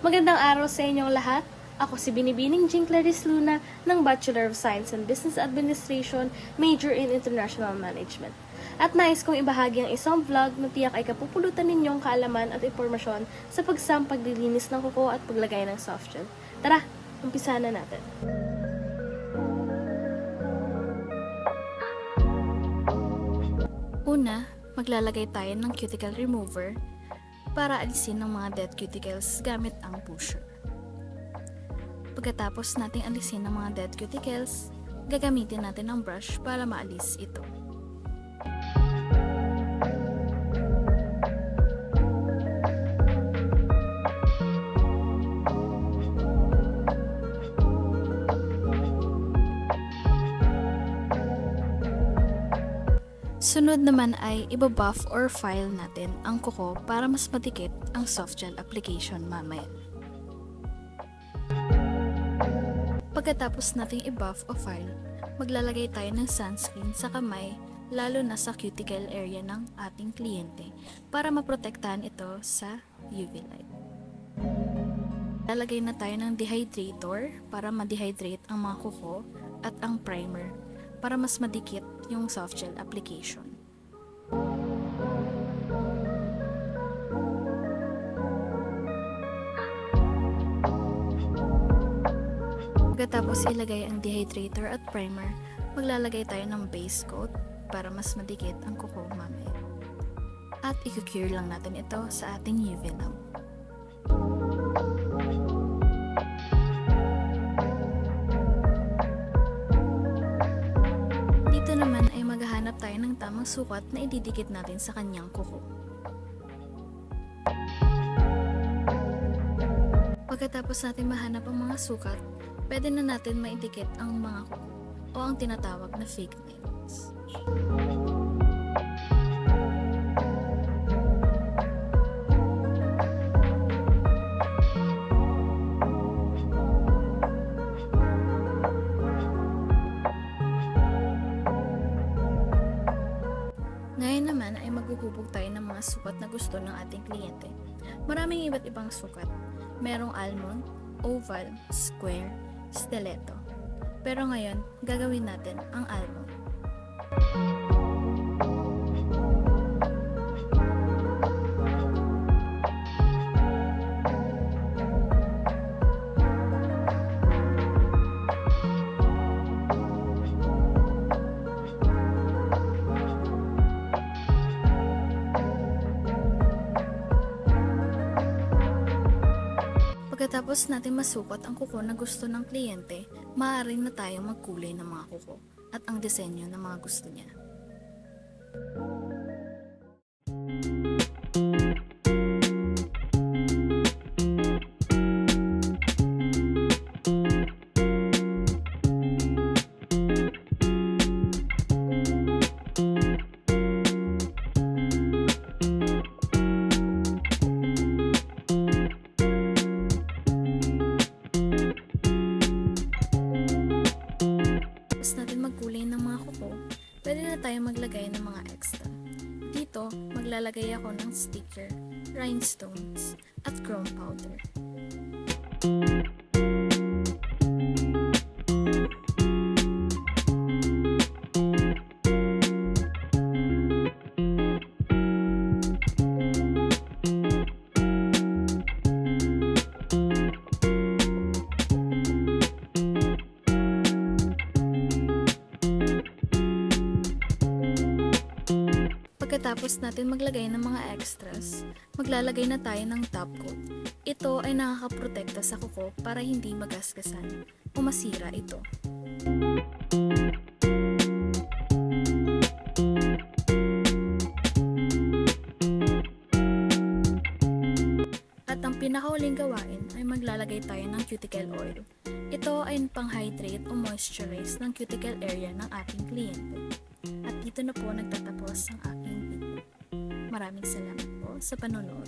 Magandang araw sa inyong lahat. Ako si Binibining Jean Clarice Luna ng Bachelor of Science in Business Administration, major in International Management. At nais kong ibahagi ang isang vlog na tiyak ay kapupulutan ninyong kaalaman at impormasyon sa paglilinis ng kuko at paglagay ng soft gel. Tara, umpisahan na natin. Una, maglalagay tayo ng cuticle remover para alisin ang mga dead cuticles gamit ang pusher. Pagkatapos nating alisin ang mga dead cuticles, gagamitin natin ang brush para maalis ito. Sunod naman ay ibabuff or file natin ang kuko para mas madikit ang soft gel application mamaya. Pagkatapos nating i-buff o file, maglalagay tayo ng sunscreen sa kamay lalo na sa cuticle area ng ating kliyente para maprotektahan ito sa UV light. Lalagay na tayo ng dehydrator para ma-dehydrate ang mga kuko at ang primer para mas madikit yung soft gel application. Pagkatapos ilagay ang dehydrator at primer, maglalagay tayo ng base coat para mas madikit ang kuko mamaya. At i-cure lang natin ito sa ating UV lamp. Dito naman ay maghahanap tayo ng tamang sukat na ididikit natin sa kanyang kuko. Pagkatapos natin mahanap ang mga sukat, pwede na natin maidikit ang mga kuko o ang tinatawag na fake nails. Ngayon naman ay maghuhubog tayo ng mga sukat na gusto ng ating kliyente. Maraming iba't ibang sukat. Merong almond, oval, square, stiletto. Pero ngayon, gagawin natin ang almond. Pagkatapos natin masukat ang kuko na gusto ng kliyente, maaari na tayong magkulay ng mga kuko at ang disenyo ng mga gusto niya. Magkulay ng mga kuko, pwede na tayo maglagay ng mga extra. Dito, maglalagay ako ng sticker, rhinestones, at chrome powder. Pagkatapos natin maglagay ng mga extras, maglalagay na tayo ng top coat. Ito ay nakakaprotekta sa kuko para hindi magasgasan o masira ito. At ang pinakahuling gawain ay maglalagay tayo ng cuticle oil. Ito ay pang-hydrate o moisturize ng cuticle area ng ating kliyente. At dito na po nagtatapos ang aking video. Maraming salamat po sa panonood.